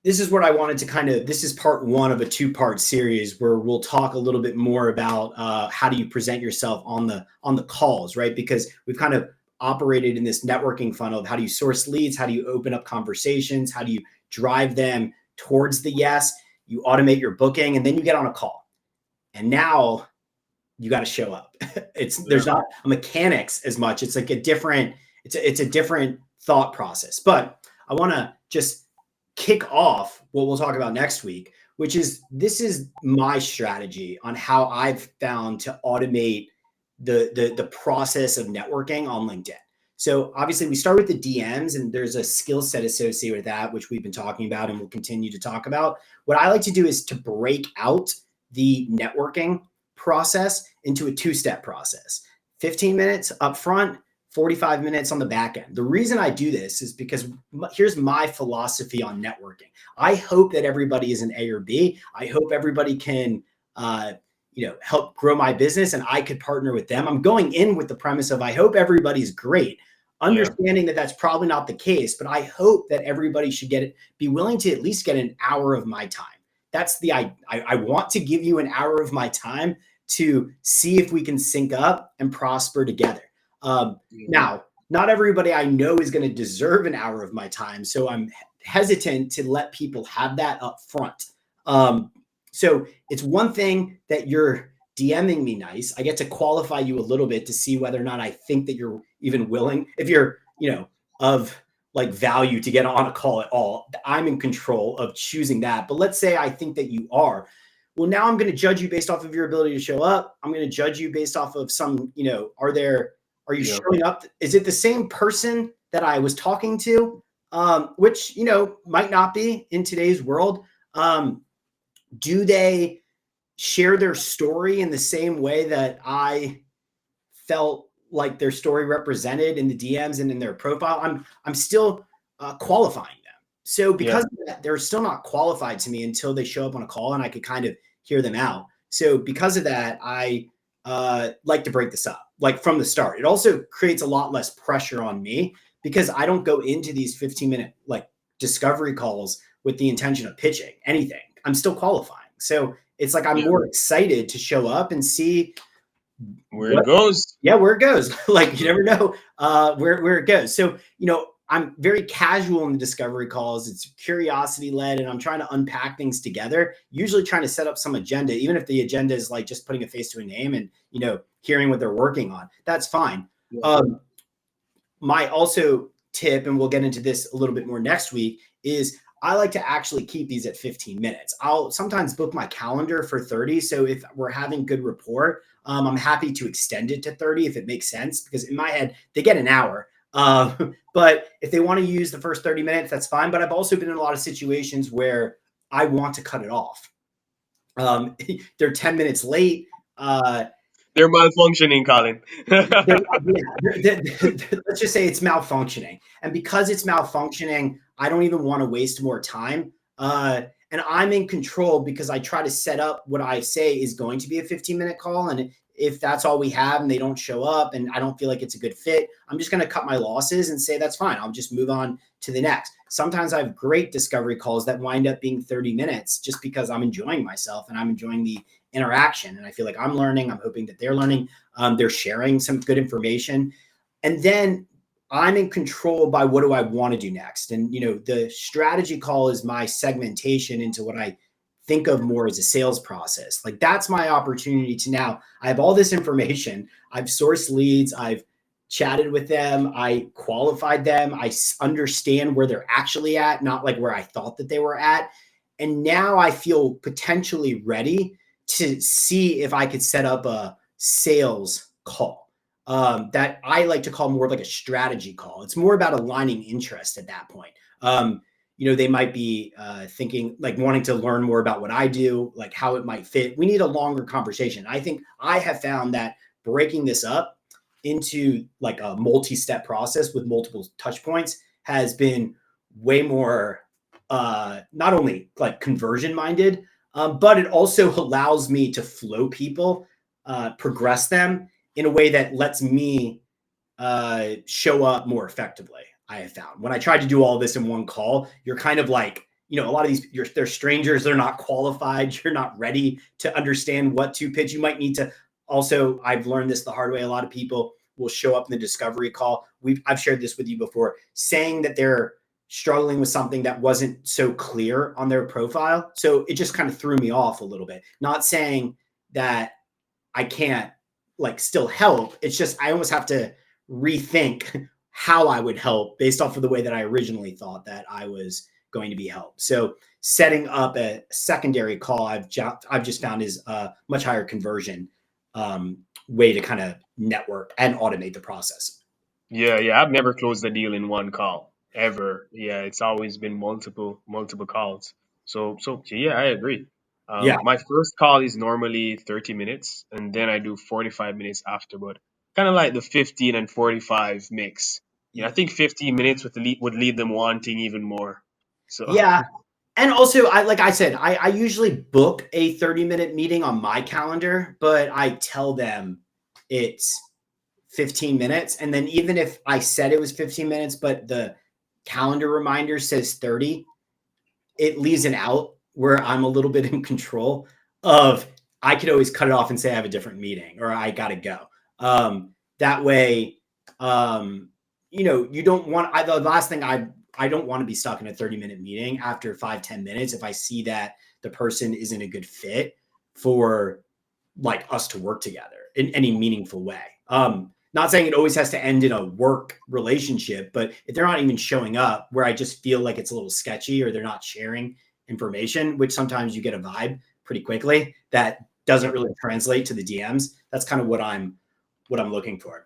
this is what I wanted to this is part one of a two-part series where we'll talk a little bit more about how do you present yourself on the calls, right? Because we've kind of operated in this networking funnel of how do you source leads, how do you open up conversations, how do you drive them towards the yes, you automate your booking, and then you get on a call. And now you got to show up. There's not a mechanics as much. It's like a different thought process. But I want to just kick off what we'll talk about next week, which is this is my strategy on how I've found to automate the process of networking on LinkedIn. So obviously we start with the DMs, and there's a skill set associated with that, which we've been talking about and we'll continue to talk about. What I like to do is to break out the networking process into a two-step process. 15 minutes up front, 45 minutes on the back end. The reason I do this is because here's my philosophy on networking. I hope that everybody is an A or B. I hope everybody can help grow my business and I could partner with them. I'm going in with the premise of I hope everybody's great, understanding that that's probably not the case, but I hope that everybody should be willing to at least get an hour of my time. That's I want to give you an hour of my time to see if we can sync up and prosper together. Now, not everybody I know is going to deserve an hour of my time, so I'm hesitant to let people have that up front. So it's one thing that you're DMing me nice. I get to qualify you a little bit to see whether or not I think that you're even willing, if you're, of like value to get on a call at all. I'm in control of choosing that. But let's say I think that you are. Well, now I'm going to judge you based off of your ability to show up. I'm going to judge you based off of some, are you showing up? Is it the same person that I was talking to? Which, might not be in today's world. Do they share their story in the same way that I felt like their story represented in the DMs and in their profile? I'm still qualifying them. So because of that, they're still not qualified to me until they show up on a call and I could kind of hear them out. So because of that, I like to break this up like from the start. It also creates a lot less pressure on me because I don't go into these 15-minute like discovery calls with the intention of pitching anything. I'm still qualifying. So it's like I'm more excited to show up and see where it goes. Yeah, where it goes. Like you never know where it goes. So, I'm very casual in the discovery calls. It's curiosity led, and I'm trying to unpack things together, usually trying to set up some agenda, even if the agenda is like just putting a face to a name and, hearing what they're working on. That's fine. My also tip, and we'll get into this a little bit more next week, is I like to actually keep these at 15 minutes. I'll sometimes book my calendar for 30. So if we're having good rapport, I'm happy to extend it to 30 if it makes sense, because in my head, they get an hour. But if they want to use the first 30 minutes, that's fine. But I've also been in a lot of situations where I want to cut it off. They're 10 minutes late. They're malfunctioning, Colin. Let's just say it's malfunctioning. And because it's malfunctioning, I don't even want to waste more time. And I'm in control because I try to set up what I say is going to be a 15-minute call. And if that's all we have and they don't show up and I don't feel like it's a good fit, I'm just going to cut my losses and say, that's fine. I'll just move on to the next. Sometimes I have great discovery calls that wind up being 30 minutes just because I'm enjoying myself and I'm enjoying the interaction. And I feel like I'm learning. I'm hoping that they're learning. They're sharing some good information. And then I'm in control by what do I want to do next. And, the strategy call is my segmentation into what I think of more as a sales process. Like that's my opportunity to now, I have all this information. I've sourced leads. I've chatted with them. I qualified them. I understand where they're actually at, not like where I thought that they were at. And now I feel potentially ready to see if I could set up a sales call that I like to call more like a strategy call. It's more about aligning interest at that point. They might be thinking like wanting to learn more about what I do, like how it might fit. We need a longer conversation. I think I have found that breaking this up into like a multi-step process with multiple touch points has been way more not only like conversion minded, but it also allows me to flow people, progress them in a way that lets me show up more effectively. I have found when I tried to do all this in one call, you're kind of like you know, a lot of these, they're strangers, they're not qualified, you're not ready to understand what to pitch. You might need to also, I've learned this the hard way. A lot of people will show up in the discovery call. I've shared this with you before, saying that they're struggling with something that wasn't so clear on their profile. So it just kind of threw me off a little bit. Not saying that I can't like still help. It's just, I almost have to rethink how I would help based off of the way that I originally thought that I was going to be helped. So setting up a secondary call, I've just found is a much higher conversion way to kind of network and automate the process. Yeah. I've never closed a deal in one call ever. Yeah, it's always been multiple calls. So yeah, I agree. Yeah. My first call is normally 30 minutes, and then I do 45 minutes after, but kind of like the 15 and 45 mix. I think 15 minutes would leave them wanting even more. So Yeah. And also, like I said, I usually book a 30-minute meeting on my calendar, but I tell them it's 15 minutes. And then even if I said it was 15 minutes, but the calendar reminder says 30, it leaves an out where I'm a little bit in control of, I could always cut it off and say I have a different meeting or I got to go. That way, you know, you don't want, the last thing I don't want to be stuck in a 30-minute meeting after 5-10 minutes if I see that the person isn't a good fit for like us to work together in any meaningful way. Not saying it always has to end in a work relationship, but if they're not even showing up where I just feel like it's a little sketchy or they're not sharing information, which sometimes you get a vibe pretty quickly that doesn't really translate to the DMs. That's kind of what I'm looking for.